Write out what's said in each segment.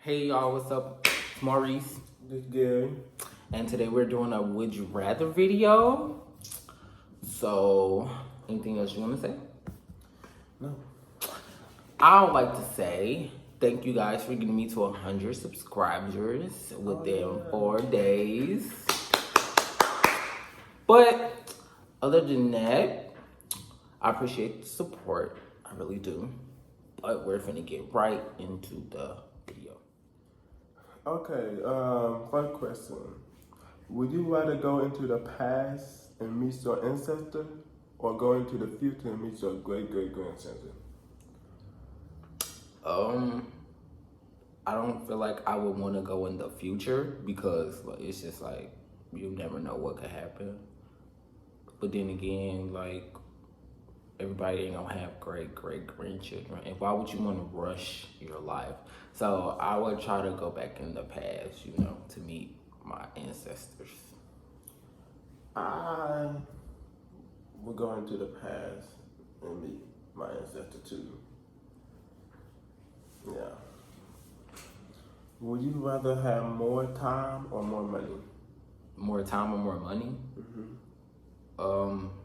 Hey y'all, what's up? It's Maurice. This Gary. And today we're doing a Would You Rather video. So, anything else you want to say? No. I would like to say thank you guys for getting me to 100 subscribers within 4 days. But, other than that, I appreciate the support. I really do. But we're finna get right into the video. Okay, first question. Would you rather go into the past and meet your ancestor or go into the future and meet your great-great-grandchildren? I don't feel like I would want to go in the future because it's just like you never know what could happen. But then again, like everybody ain't gonna have great-great-grandchildren. And why would you want to rush your life? So I would try to go back in the past, to meet my ancestors. I would go into the past and meet my ancestor too. Yeah. Would you rather have more time or more money? More time or more money? Mm-hmm.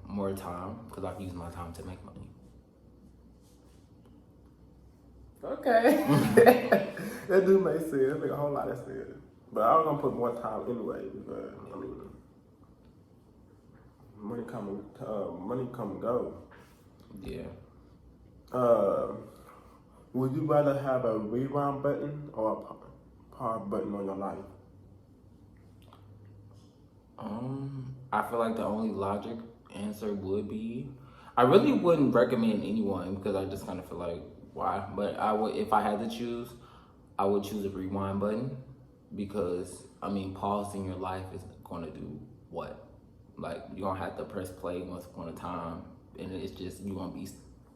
More time, because I can use my time to make money. Okay. That do make sense. That make a whole lot of sense. But I was gonna put more time anyway because money come and go. Yeah. Would you rather have a rewind button or a pause button on your life? I feel like the only logic answer would be, I really wouldn't recommend anyone because I just kind of feel like, why? But I would, if I had to choose, I would choose a rewind button because, pausing your life is going to do what? Like, you're going to have to press play once upon a time and it's just, you're going to be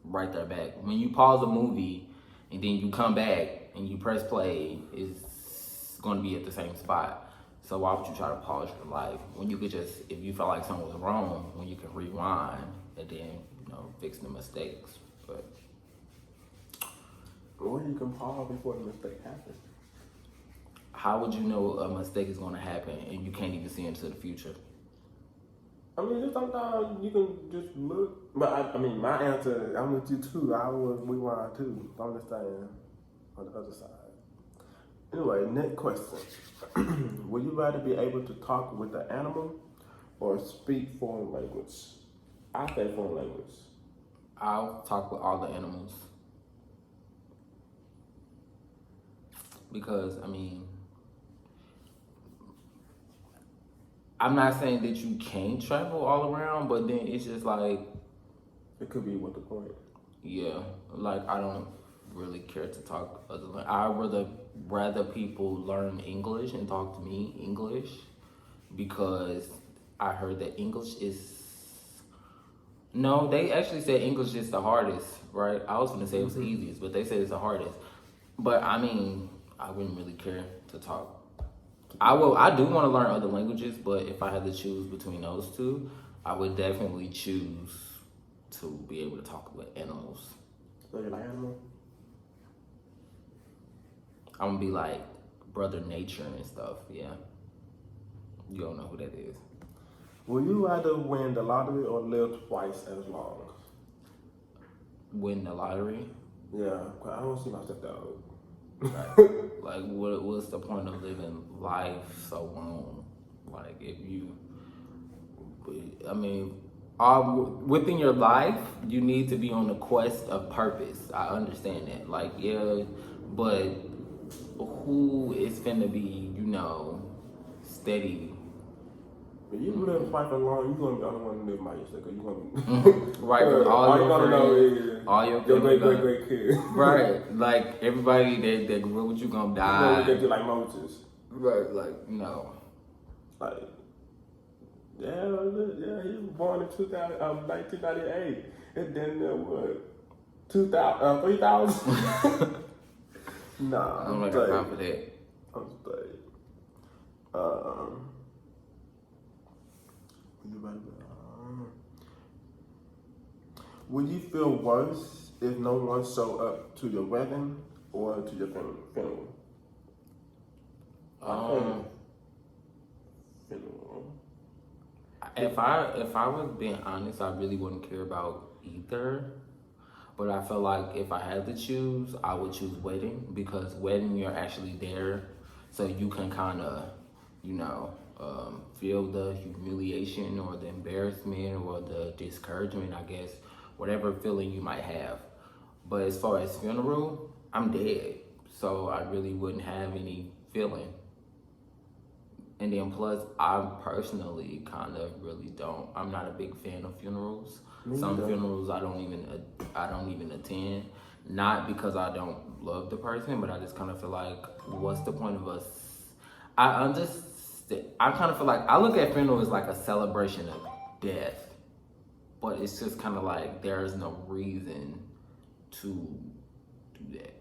right there back. When you pause a movie and then you come back and you press play, it's going to be at the same spot. So why would you try to pause your life when you could just, if you felt like something was wrong, when you can rewind and then, fix the mistakes. But or you can pause before the mistake happens. How would you know a mistake is going to happen and you can't even see into the future? Just sometimes you can just look. But my answer, I'm with you too. I would rewind too. I'm just saying on the other side. Anyway, next question. Would you rather be able to talk with an animal or speak foreign language? I say foreign language. I'll talk with all the animals. Because, I'm not saying that you can't travel all around, but then it's just like, it could be what the point. Yeah, like I don't really care to talk other than I rather people learn English and talk to me English because I heard that English is they actually said English is the hardest, right? I was gonna say it was the easiest, but they said it's the hardest. But I wouldn't really care to talk. I do want to learn other languages, but if I had to choose between those two, I would definitely choose to be able to talk with animals. So you like animals? I'm gonna be like Brother Nature and stuff, yeah. You don't know who that is. Would you rather win the lottery or live twice as long? Win the lottery? Yeah, I don't see myself that old. Right. Like, what's the point of living life so long? Like, if you, within your life, you need to be on a quest of purpose. I understand that. Like, yeah, but who is finna be, steady? But you live twice as long, you're gonna be the only one to live by yourself. You're gonna be right. All you gonna know is all your great kid. Right. Like everybody that grew up with you gonna die. You're gonna look at you like Moses. Right. Like no. Like he was born in 1998. And then what? 3,000. Nah, I'm not gonna for that. I'm straight. Would you feel worse if no one showed up to your wedding or to your funeral? Um, Funeral. if I was being honest, I really wouldn't care about either. But I feel like if I had to choose, I would choose wedding because wedding you're actually there, so you can kind of, you know, feel the humiliation or the embarrassment or the discouragement, I guess, whatever feeling you might have. But as far as funeral, I'm dead, so I really wouldn't have any feeling. And then plus, I personally kind of really don't. I'm not a big fan of funerals. Me Some neither. funerals I don't even attend. Not because I don't love the person, but I just kind of feel like, what's the point of us? I understand. I kind of feel like I look at funeral as like a celebration of death, but it's just kind of like there is no reason to do that.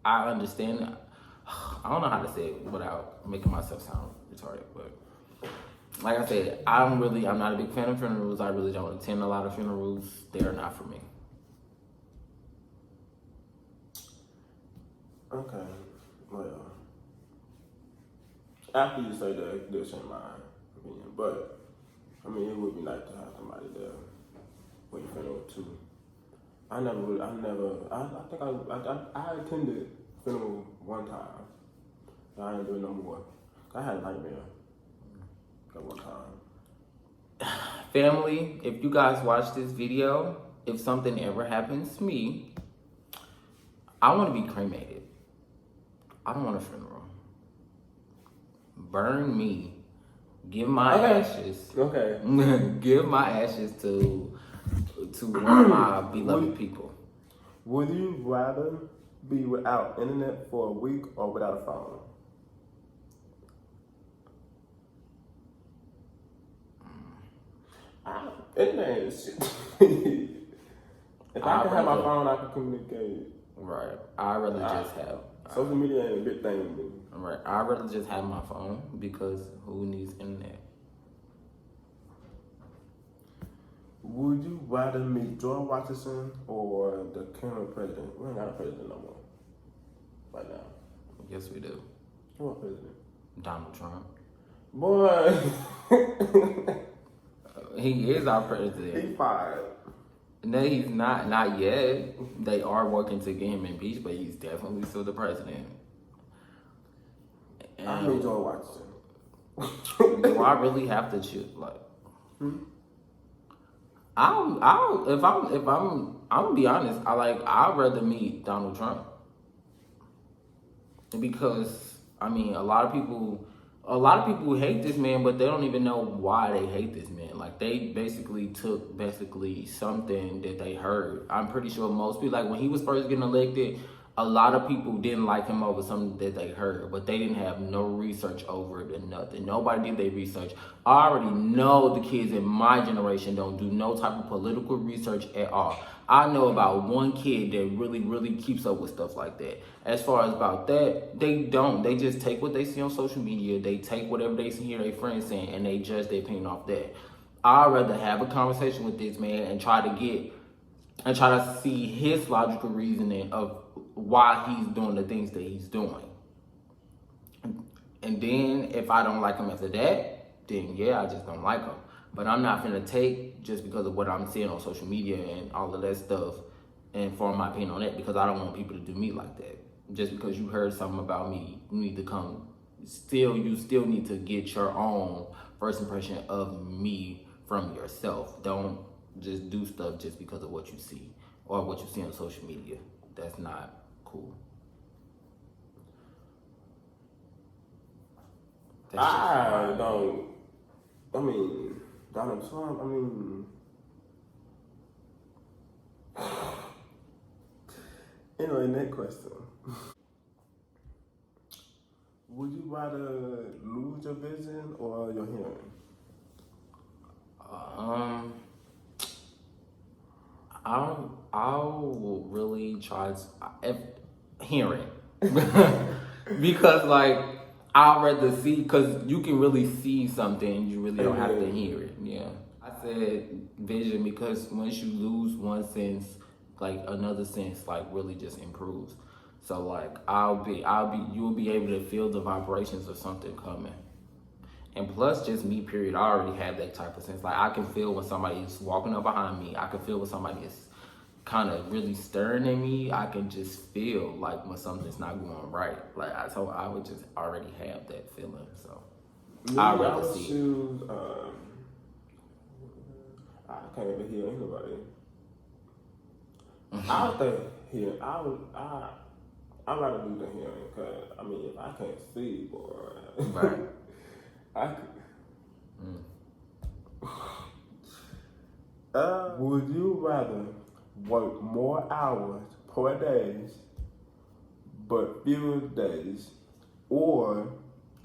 I understand that. I don't know how to say it without making myself sound retarded, but like I said, I'm not a big fan of funerals. I really don't attend a lot of funerals. They're not for me. Okay. Well, after you say that, this ain't my opinion, but I mean, it would be nice to have somebody there for your funeral too. I think I attended funeral one time. I didn't do it no more. I had a nightmare that one time. Family, if you guys watch this video, if something ever happens to me, I want to be cremated. I don't want a funeral. Burn me. Give my ashes. Okay. Give my ashes to one of my beloved people. Would you rather be without internet for a week or without a phone? Internet is shit. If I can have my phone, I can communicate. Right. I'd rather just have. Social media ain't a big thing to me. Right. I'd rather just have my phone because who needs internet? Would you rather meet George Washington or the current president? We ain't got a president no more. Right now. Yes, we do. What president? Donald Trump. Boy. He is our president. He fired. No, he's not. Not yet. They are working to get him impeached, but he's definitely still the president. And I meet George Washington. do I really have to choose? Like, if I'm gonna be honest. I'd rather meet Donald Trump because I mean, a lot of people hate this man, but they don't even know why they hate this man. Like they basically took something that they heard. I'm pretty sure most people, like when he was first getting elected, a lot of people didn't like him over something that they heard, but they didn't have no research over it or nothing. Nobody did their research. I already know the kids in my generation don't do no type of political research at all. I know about one kid that really, really keeps up with stuff like that. As far as about that, they don't. They just take what they see on social media. They take whatever they hear their friends saying, and they judge their opinion off that. I'd rather have a conversation with this man and try to see his logical reasoning of why he's doing the things that he's doing. And then if I don't like him after that, then yeah, I just don't like him. But I'm not finna take just because of what I'm seeing on social media and all of that stuff and form my opinion on that because I don't want people to do me like that. Just because you heard something about me, you need to you still need to get your own first impression of me from yourself. Don't just do stuff just because of what you see or what you see on social media. That's not cool. Donald Trump, anyway, next question. Would you rather lose your vision or your hearing? I'll really try hearing because I'd rather see because you can really see something you really don't have to hear it. Yeah, I said vision because once you lose one sense, another sense really just improves. So like you'll be able to feel the vibrations of something coming. And plus, just me, period, I already have that type of sense. Like, I can feel when somebody is walking up behind me. I can feel when somebody is kind of really staring at me. I can just feel like when something's not going right. Like, so I would just already have that feeling. So, I'd rather see it. Choose, I can't even hear anybody. I think here, I'd rather do the hearing, because, I mean, if I can't see, boy. Right. I could. Would you rather work more hours per day, but fewer days, or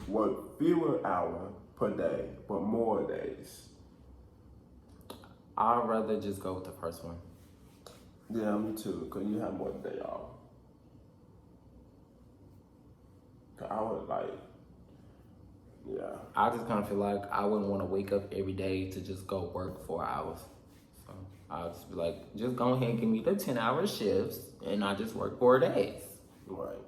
work fewer hours per day, but more days? I'd rather just go with the first one. Yeah, me too, because you have more day off. I would like, yeah. I just kind of feel like I wouldn't want to wake up every day to just go work 4 hours. So I'll just be like, just go ahead and give me the 10-hour shifts, and I just work 4 days. Right.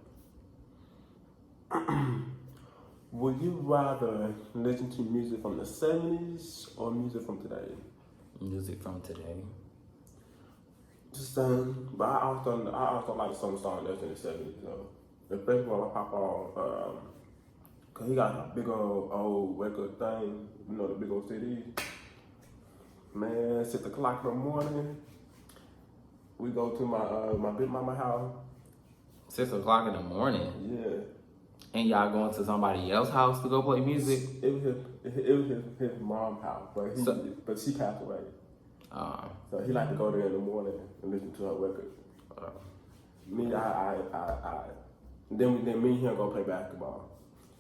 Would you rather listen to music from the 70s or music from today? Music from today. Just but I also like some song that's in the 70s. So the first one I pop on, cause he got a big old record thing, you know, the big old CD. Man, 6 o'clock in the morning, we go to my big mama house. 6 o'clock in the morning. Yeah. And y'all going to somebody else's house to go play music? It was his mom's house, but she passed away. So he liked to go there in the morning and listen to her record. Then me and him go play basketball.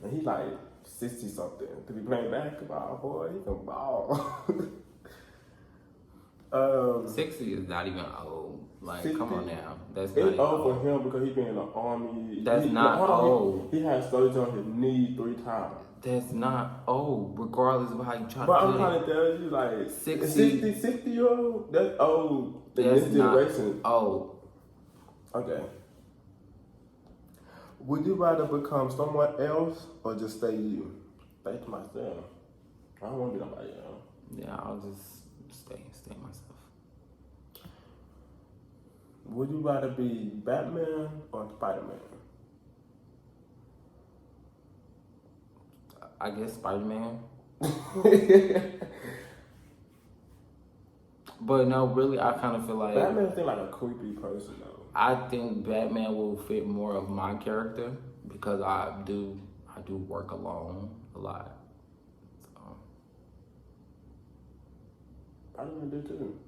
And he like 60 something. To be playing basketball, boy, he can ball. 60 is not even old. Like, 60? come on now. That's not It's even old old. for him because he been in the army. That's not old. He had surgery on his knee 3 times. That's not old, regardless of how you try But to I'm put trying it. to tell you, like, 60 60-year-old, that's old. The That's next not generation. old. Okay. Would you rather become someone else or just stay you? Stay to myself. I don't want to be nobody else. Yeah, I'll just stay myself. Would you rather be Batman or Spider-Man? I guess Spider-Man. But no, really, I kind of feel like Batman seems like a creepy person, though. I think Batman will fit more of my character because I do work alone a lot. So Spider-Man do too.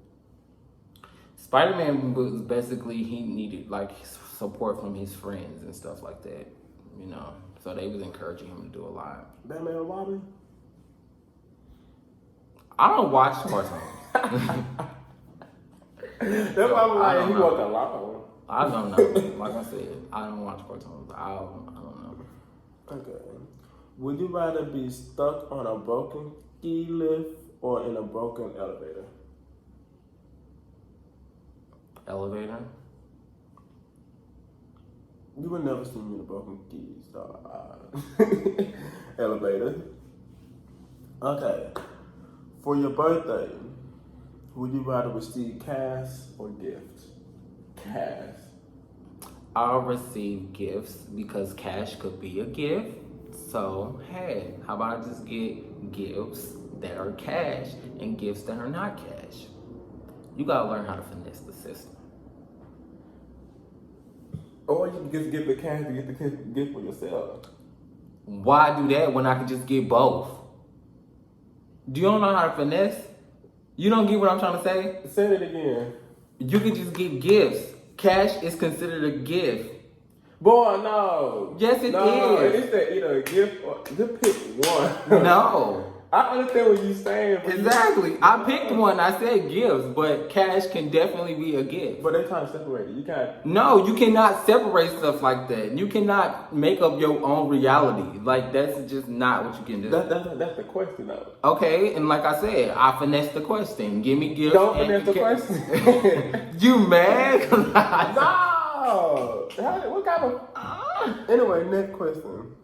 Spider-Man was basically, he needed like support from his friends and stuff like that, you know. So they was encouraging him to do a lot. Batman and Robin? I don't watch cartoons. That's why I'm like, he worked a lot. I don't know. Like I said, I don't watch cartoons. I don't know. Okay. Would you rather be stuck on a broken ski lift or in a broken elevator? Elevator? You would never see me in a broken keys, so elevator. Okay. For your birthday, would you rather receive cash or gifts? Cash. I'll receive gifts because cash could be a gift. So, hey, how about I just get gifts that are cash and gifts that are not cash? You gotta learn how to finesse the system. Or you can just get the cash to get the gift for yourself. Why do that when I could just get both? Do you don't know how to finesse? You don't get what I'm trying to say? Say it again. You can just get gifts. Cash is considered a gift. Boy, no. Yes, it no, is. It's that either a gift or just pick one. No. I understand what you're saying. But Exactly. I picked one. I said gifts, but cash can definitely be a gift. But they're trying to separate it. You can't. No, you cannot separate stuff like that. You cannot make up your own reality. Like, that's just not what you can do. That's the question, though. Okay, and like I said, I finessed the question. Give me gifts. Don't finesse the question. You mad? No, dog. What kind of? Anyway, next question.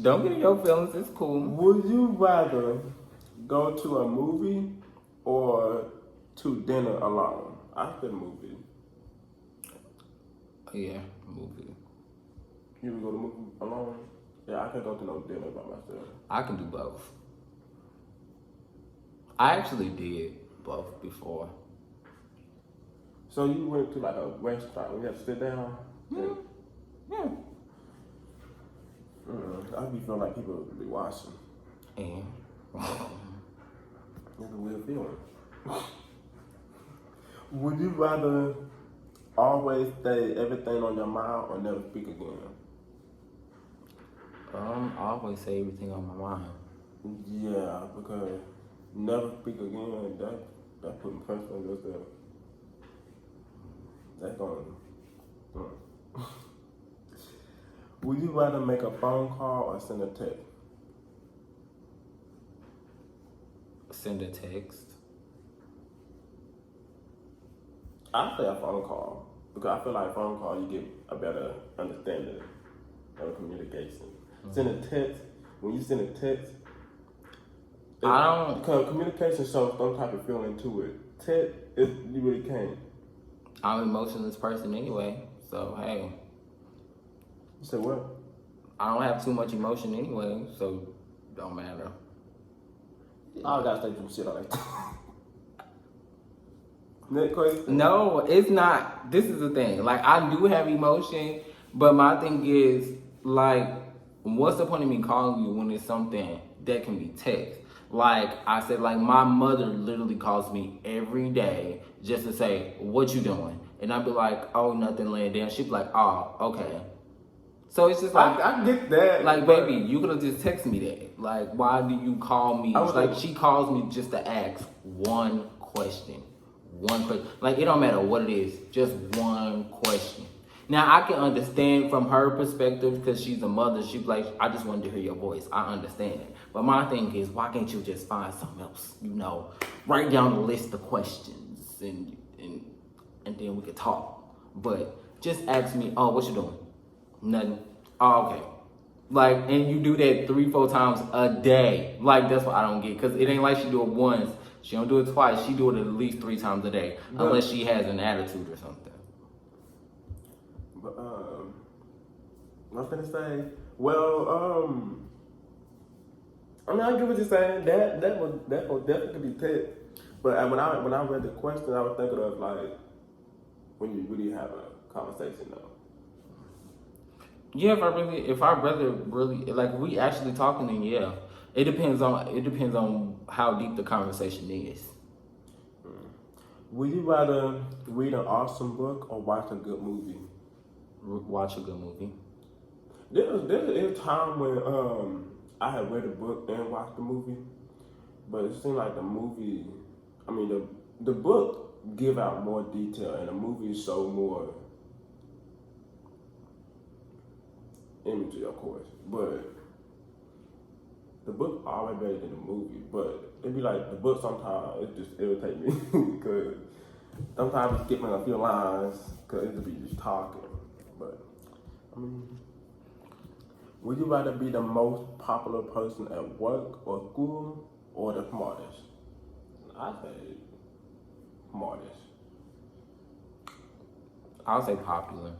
Don't get in your feelings. It's cool. Would you rather go to a movie or to dinner alone? I said movie. Yeah, movie. You would go to movie alone? Yeah, I can't go to no dinner by myself. I can do both. I actually did both before. So you went to like a restaurant where you have to sit down? Yeah. I be feeling like people would be watching. And That's a weird feeling. Would you rather always say everything on your mind or never speak again? I always say everything on my mind. Yeah, because never speak again, that putting pressure on yourself. That's going. Would you rather make a phone call or send a text? Send a text. I say a phone call because I feel like phone call you get a better understanding of communication. Send a text. When you send a text, because communication shows some type of feeling to it. Text, you really can't. I'm an emotionless person anyway, so hey. You said what? I don't have too much emotion anyway, so don't matter. I gotta say some shit like that. Next question. No, it's not. This is the thing. Like, I do have emotion, but my thing is, like, what's the point of me calling you when it's something that can be text? Like I said, like, my mother literally calls me every day just to say, what you doing? And I'd be like, oh, nothing, laying down. She'd be like, oh, okay. So it's just like, I get that. like, baby, you could have just texted me that. Like, why do you call me? Like, she calls me just to ask one question. One question. Like, it don't matter what it is, just one question. Now, I can understand from her perspective because she's a mother. She's like, I just wanted to hear your voice. I understand it. But my thing is, why can't you just find something else? You know, write down a list of questions and then we could talk. But just ask me, oh, what you doing? Nothing. Oh, okay. Like, and you do that 3-4 times a day. Like, that's what I don't get. Because it ain't like she do it once. She don't do it twice. She do it at least 3 times a day. Unless she has an attitude or something. But, I was gonna say, well, I mean, I get what you're saying. That would definitely be text. But when I read the question, I was thinking of like when you really have a conversation though. Yeah, if I rather really like we actually talking, then yeah. It depends on how deep the conversation is. Would you rather read an awesome book or watch a good movie? Watch a good movie. There was a time when I had read a book and watched the movie, but it seemed like the movie, I mean the book give out more detail and the movie show more imagery, of course, but the book always better than the movie. But it'd be like the book sometimes it just irritate me because sometimes it's skipping a few lines because it just be just talking. But I mean, would you rather be the most popular person at work or school or the smartest? I say smartest. I'll say popular.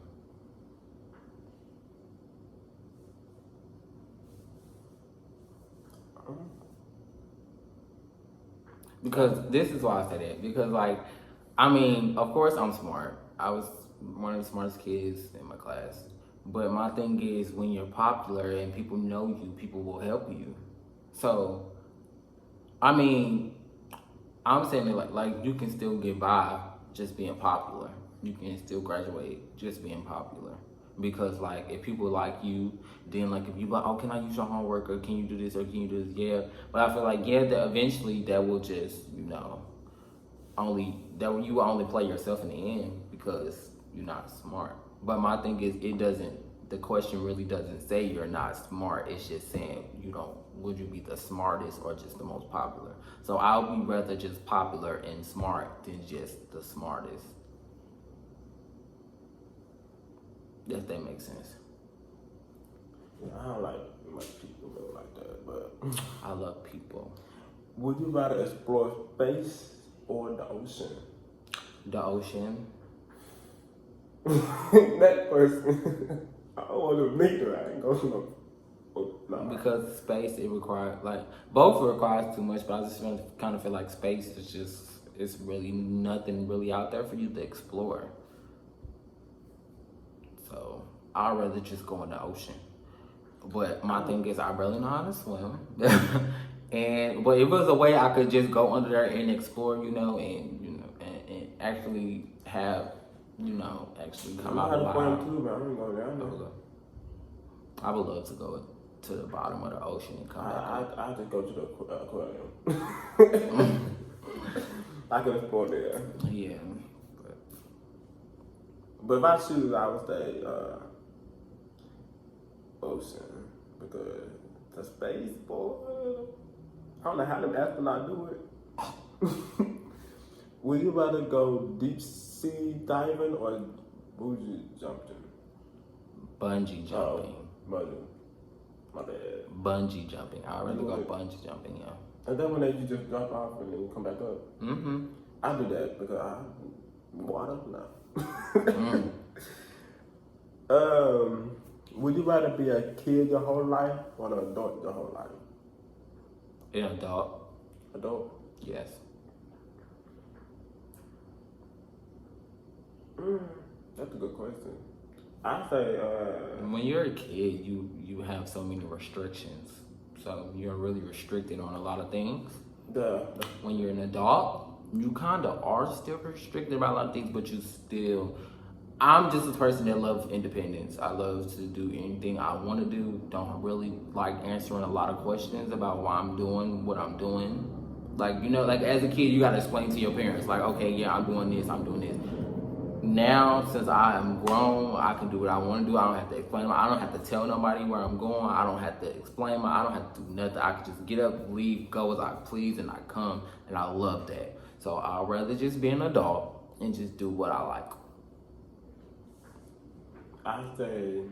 Because this is why I say that. Because, like, I mean, of course I'm smart. I was one of the smartest kids in my class. But my thing is, when you're popular and people know you, people will help you. So, I mean, I'm saying that, like you can still get by just being popular. You can still graduate just being popular. Because, like, if people like you, then, like, if you like, oh, can I use your homework, or can you do this, or can you do this? Yeah. But I feel like, yeah, that eventually that will just, you know, you will only play yourself in the end because you're not smart. But my thing is, the question really doesn't say you're not smart. It's just saying, would you be the smartest or just the most popular? So I'll be rather just popular and smart than just the smartest. If that makes sense. Yeah, I don't like much people live like that, but I love people. would you rather explore space or the ocean? The ocean. That person, I don't want to meet her. I ain't going to no. No. Because space, it requires, like, both requires too much, but I just kind of feel like space is just, it's really nothing really out there for you to explore. So I'd rather just go in the ocean. But my thing is, I really know how to swim. But if it was a way I could just go under there and explore, and actually have, actually come out I know alive. how to swim too, man. I ain't going down there. I would love to go to the bottom of the ocean and come back. I just go to the aquarium. I can explore there. Yeah. But if I choose, I would say ocean, because the space, boy, I don't know how them astronauts do it. Would you rather go deep sea diving or bungee jumping? Bungee jumping. My bad. Bungee jumping. I'd rather go bungee jumping, yeah. And then when you just drop off and then you come back up. Mm-hmm. I do that because water, no. Would you rather be a kid your whole life or an adult your whole life? An adult. Adult? Yes. That's a good question. I say, when you're a kid, you have so many restrictions. So you're really restricted on a lot of things. When you're an adult, you kind of are still restricted about a lot of things, but you still... I'm just a person that loves independence. I love to do anything I want to do. Don't really like answering a lot of questions about why I'm doing what I'm doing. Like, as a kid, you got to explain to your parents, like, okay, yeah, I'm doing this. Now, since I am grown, I can do what I want to do. I don't have to explain. I don't have to tell nobody where I'm going. I don't have to explain. I don't have to do nothing. I can just get up, leave, go as I please, and I come, and I love that. So I'd rather just be an adult and just do what I like. I say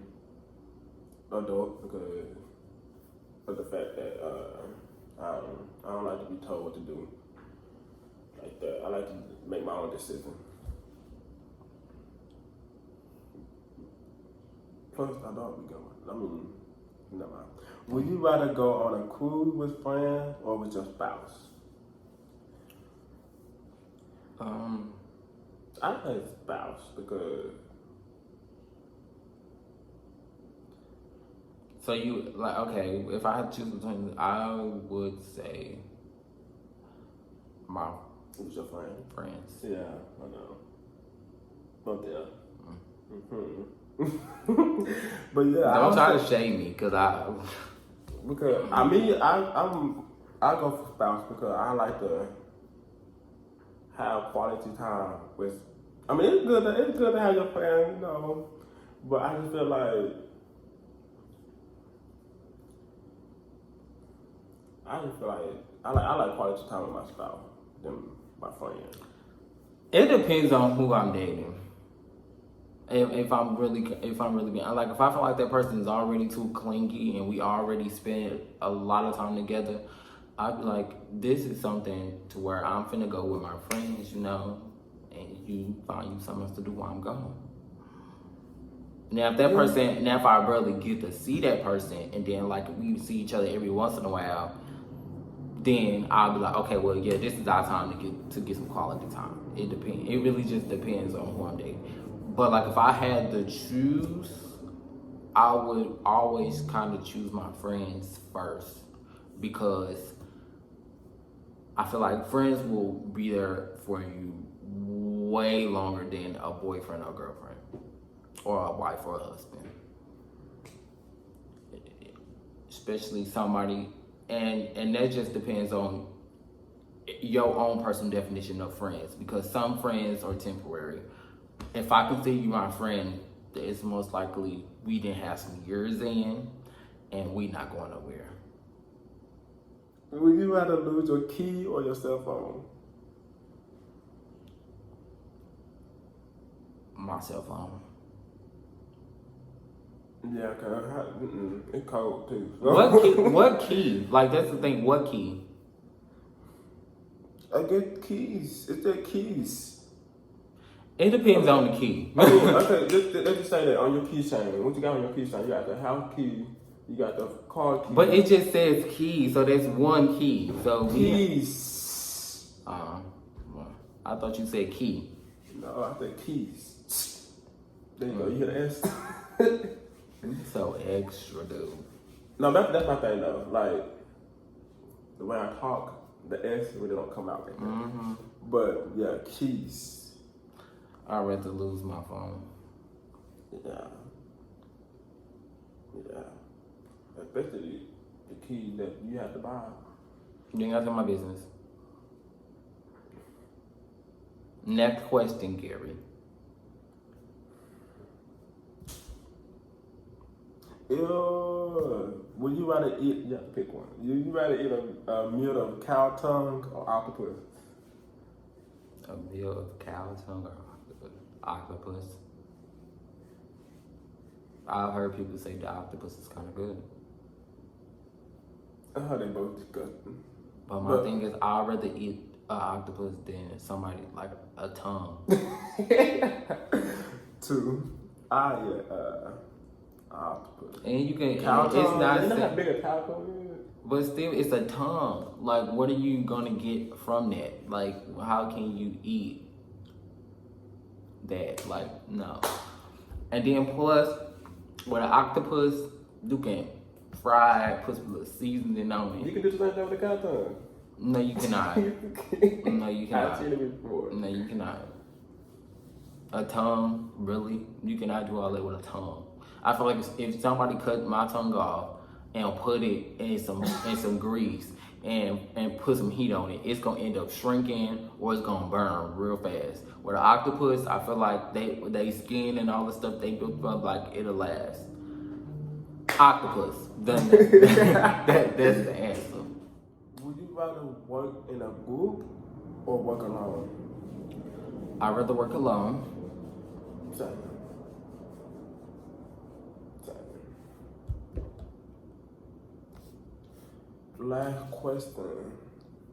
adult because of the fact that I don't like to be told what to do like that. I like to make my own decision. Plus, I don't be going. Never mind. Would you rather go on a cruise with friends or with your spouse? I say spouse because. So you, like, okay, if I had to choose between, I would say my Who's your friend? friends. Yeah, I know. Not there. But yeah, Don't try to shame me, because I go for spouse because I like to have quality time with. I mean, it's good to have your friend, but I just feel like. I like quality time with my spouse than my friend. It depends on who I'm dating. If I'm really being like, if I feel like that person is already too clingy and we already spent a lot of time together, I'd be like, this is something to where I'm finna go with my friends, and you find you something else to do while I'm gone. Now, if I barely get to see that person, and then like we see each other every once in a while, then I'll be like, okay, well, yeah, this is our time to get some quality time. It depends. It really just depends on who I'm dating. But like, if I had to choose, I would always kind of choose my friends first, because I feel like friends will be there for you way longer than a boyfriend or girlfriend, or a wife or a husband. Especially somebody, and that just depends on your own personal definition of friends, because some friends are temporary. If I consider you my friend, it's most likely we didn't have some years in, and we not going nowhere. Would you rather lose your key or your cell phone? My cell phone. Yeah, cause it's cold too. What key? What key? Like that's the thing. What key? I get keys. It's their keys. It depends on the key. I mean, okay, let's just say that on your keychain. What you got on your keychain? You got the house key. You got the car key. But it just says key, so that's one key. So keys. Well, I thought you said key. No, I said keys. There you go. You hear the S? So extra, dude. No, that's my thing though. Like the way I talk, the S really don't come out like that. Mm-hmm. But yeah, keys. I'd rather lose my phone. Yeah. Especially the key that you have to buy. You ain't got to my business. Next question, Gary. Would you rather eat? You have to pick one. You rather eat a meal of cow tongue or octopus? A meal of cow tongue or octopus? I've heard people say the octopus is kind of good. I heard they both disgusting. But my thing is, I'd rather eat an octopus than somebody like a tongue. Two. Octopus. And you can, Cow it's tongue. not, You know how big a cow tongue is? but still, it's a tongue. Like, what are you gonna get from that? Like, how can you eat that? Like, no. And then plus, with an octopus, you can fry it, put some little seasoning on You it. can do the same thing with a cow tongue. No, you cannot. No, you I've cannot. seen it before. No, you cannot. A tongue, really? You cannot do all that with a tongue. I feel like if somebody cut my tongue off and put it in some grease and put some heat on it, it's gonna end up shrinking or it's gonna burn real fast. With an octopus, I feel like they skin and all the stuff they built up, like it'll last. Octopus. That's the answer. Would you rather work in a group or work alone? I'd rather work alone. Same. Last question.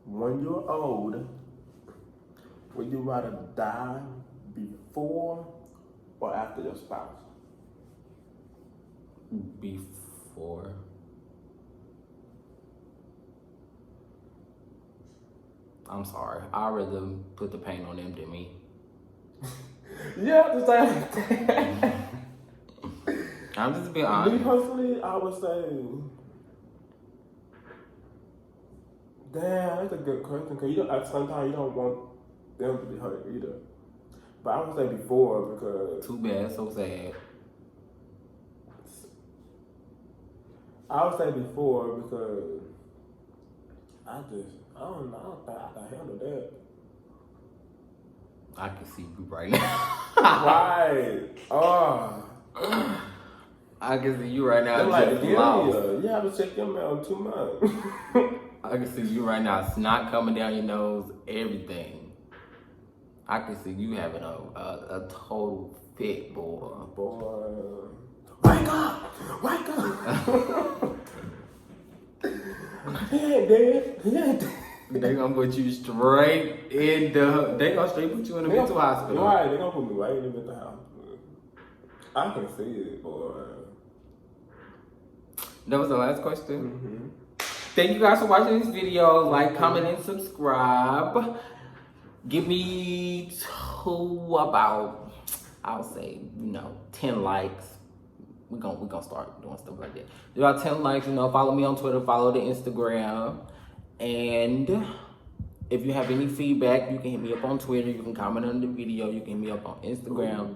When you're old, would you rather die before or after your spouse? Before. I'm sorry. I'd rather put the pain on them than me. Yeah, the same. I'm just being Me honest. personally, I would say, damn, that's a good question. Cause sometimes you don't want them to be hurt either. But I would say before because Too bad, so sad. I would say before because I don't know. I don't think I can handle that. I can see you right now. Right. Oh. I can see you right now. They're like, Just lost. you have to check your mail 2 months. I can see you right now. Snot coming down your nose. Everything. I can see you having a total fit, boy. Boy. Wake up! Wake up! He ain't dead. He ain't dead. They gonna put you straight in the. They gonna straight put you in the mental hospital. Right, they gonna put me right in the mental hospital. I can see it, boy. That was the last question. Mm-hmm. Thank you guys for watching this video. Like, comment, and subscribe. Give me about, I'll say, 10 likes. We're gonna start doing stuff like that. About 10 likes, follow me on Twitter, follow the Instagram. And if you have any feedback, you can hit me up on Twitter, you can comment on the video, you can hit me up on Instagram.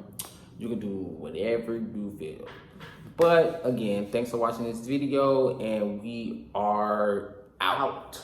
You can do whatever you feel. But again, thanks for watching this video, and we are out.